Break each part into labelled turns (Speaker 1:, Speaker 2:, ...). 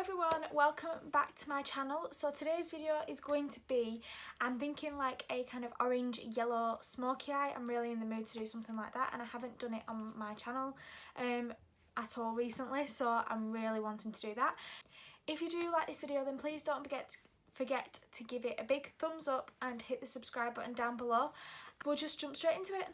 Speaker 1: everyone, welcome back to my channel. So today's video is going to be, I'm thinking like a kind of orange yellow smoky eye. I'm really in the mood to do something like that, and I haven't done it on my channel at all recently, so I'm really wanting to do that. If you do like this video, then please don't forget to give it a big thumbs up and hit the subscribe button down below. We'll just jump straight into it.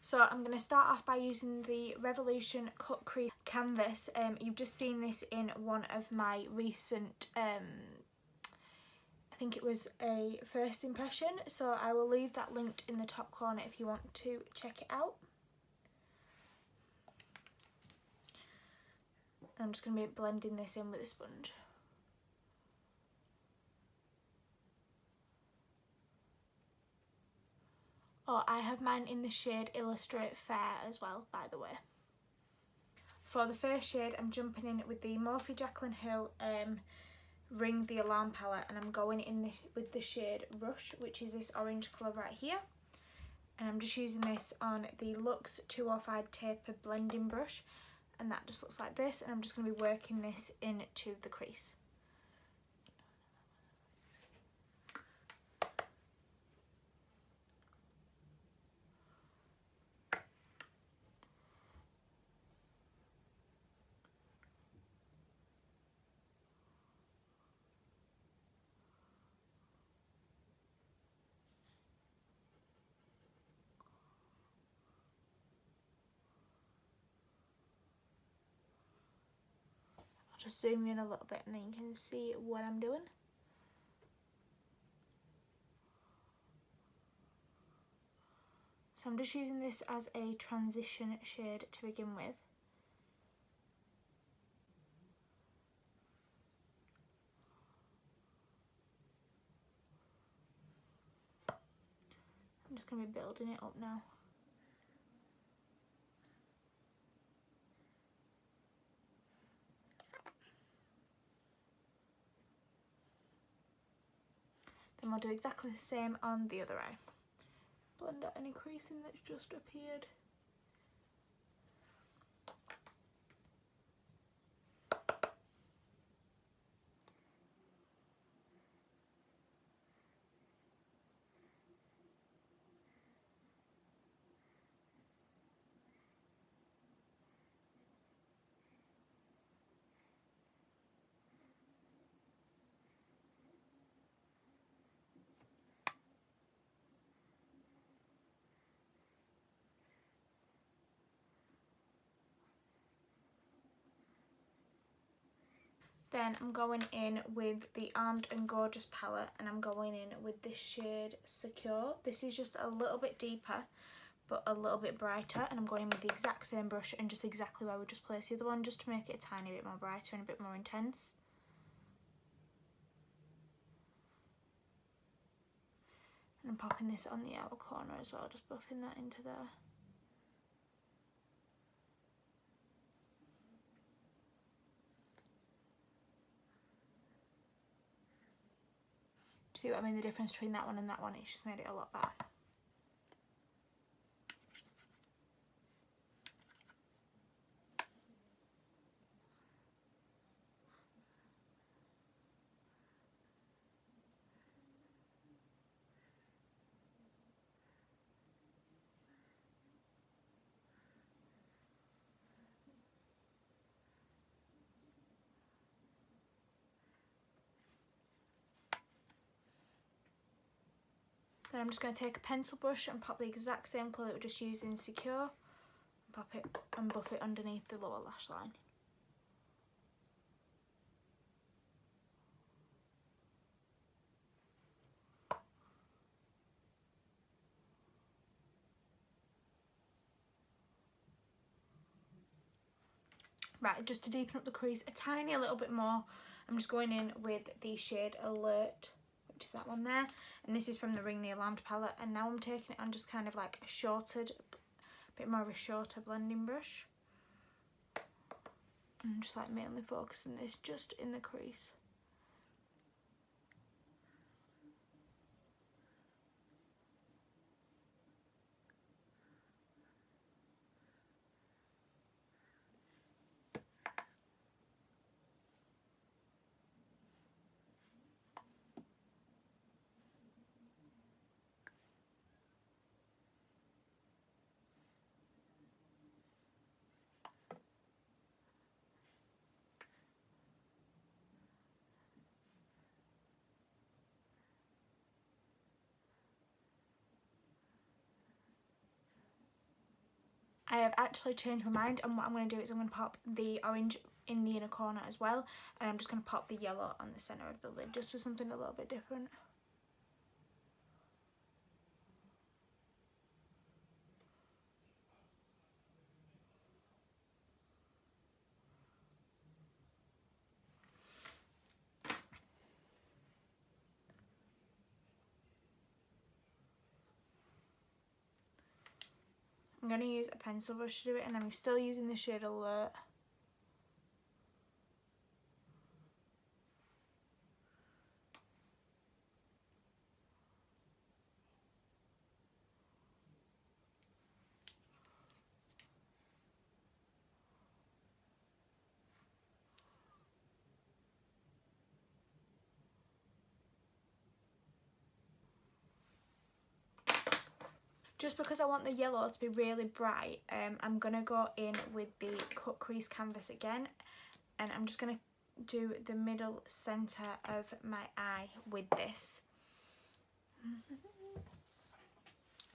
Speaker 1: So I'm going to start off by using the Revolution Cut Crease canvas. You've just seen this in one of my recent, I think it was a first impression, so I will leave that linked in the top corner if you want to check it out. I'm just going to be blending this in with a sponge. Oh, I have mine in the shade Illustrate Fair as well, by the way. For the first shade, I'm jumping in with the Morphe Jaclyn Hill Ring the Alarm palette, and I'm going in with the shade Rush, which is this orange colour right here. And I'm just using this on the Luxe 205 tapered blending brush, and that just looks like this, and I'm just going to be working this into the crease. Just zoom in a little bit and then you can see what I'm doing. So I'm just using this as a transition shade to begin with. I'm just going to be building it up now. Then we'll do exactly the same on the other eye. Blend out any creasing that's just appeared. Then I'm going in with the Armed and Gorgeous palette, and I'm going in with this shade Secure. This is just a little bit deeper but a little bit brighter, and I'm going in with the exact same brush and just exactly where we just placed the other one, just to make it a tiny bit more brighter and a bit more intense. And I'm popping this on the outer corner as well, just buffing that into there. See what I mean, the difference between that one and that one, it's just made it a lot better. Then I'm just going to take a pencil brush and pop the exact same colour that we're just using Secure, and pop it and buff it underneath the lower lash line. Right, just to deepen up the crease a tiny little bit more, I'm just going in with the shade Alert, which is that one there, and this is from the Ring the Alarmed palette, and now I'm taking it on just kind of like a bit more of a shorter blending brush. I'm just like mainly focusing this just in the crease. I have actually changed my mind, and what I'm going to do is I'm going to pop the orange in the inner corner as well, and I'm just going to pop the yellow on the centre of the lid just for something a little bit different. I'm going to use a pencil brush to do it, and I'm still using the shade Alert. Just because I want the yellow to be really bright, I'm going to go in with the cut crease canvas again, and I'm just going to do the middle centre of my eye with this.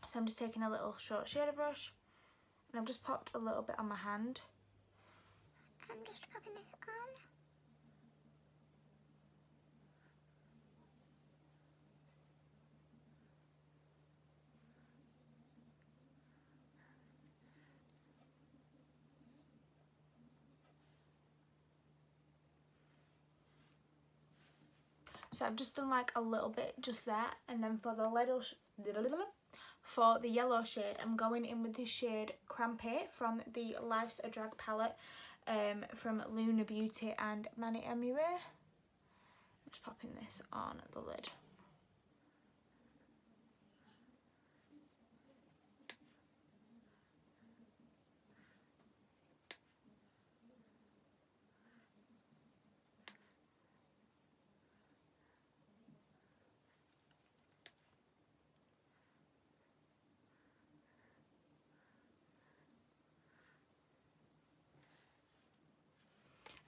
Speaker 1: So I'm just taking a little short shader brush, and I've just popped a little bit on my hand. I'm just popping this on. So I've just done like a little bit just there, and then for the yellow shade, I'm going in with the shade Crampé from the Life's a Drag palette from Luna Beauty and Mani Amure. I'm just popping this on the lid.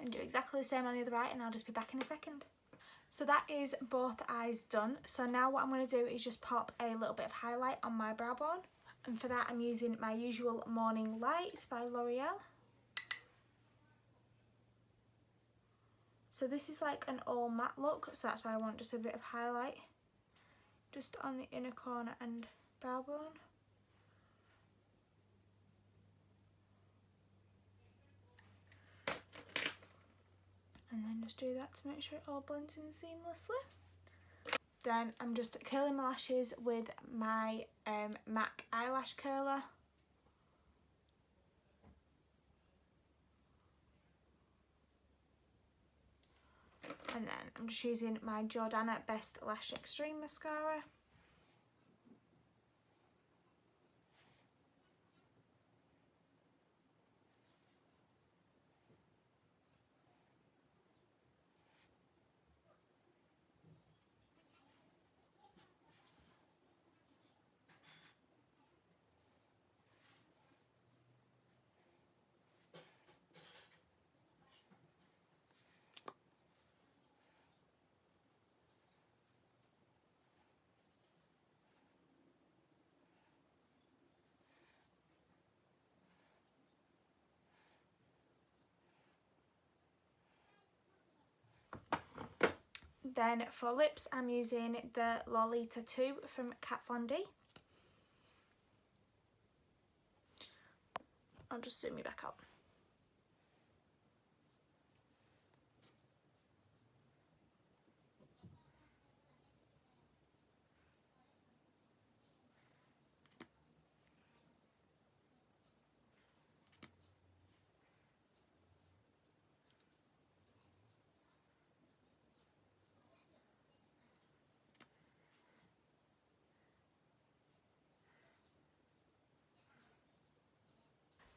Speaker 1: And do exactly the same on the other eye, and I'll just be back in a second. So that is both eyes done. So now what I'm going to do is just pop a little bit of highlight on my brow bone, and for that I'm using my usual Morning Lights by L'Oreal. So this is like an all matte look, so that's why I want just a bit of highlight just on the inner corner and brow bone. And then just do that to make sure it all blends in seamlessly. Then I'm just curling my lashes with my MAC eyelash curler. And then I'm just using my Jordana Best Lash Extreme mascara. Then for lips, I'm using the Lolita 2 from Kat Von D. I'll just zoom you back up.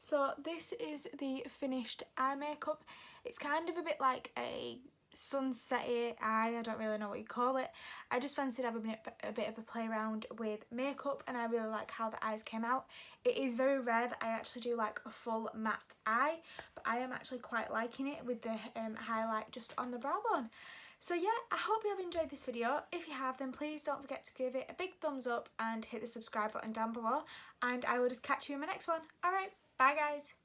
Speaker 1: So this is the finished eye makeup. It's kind of a bit like a sunset-y eye, I don't really know what you call it. I just fancied having a bit of a play around with makeup, and I really like how the eyes came out. It is very rare that I actually do like a full matte eye, but I am actually quite liking it with the highlight just on the brow bone. So yeah, I hope you have enjoyed this video. If you have, then please don't forget to give it a big thumbs up and hit the subscribe button down below, and I will just catch you in my next one. Alright, bye! Bye guys.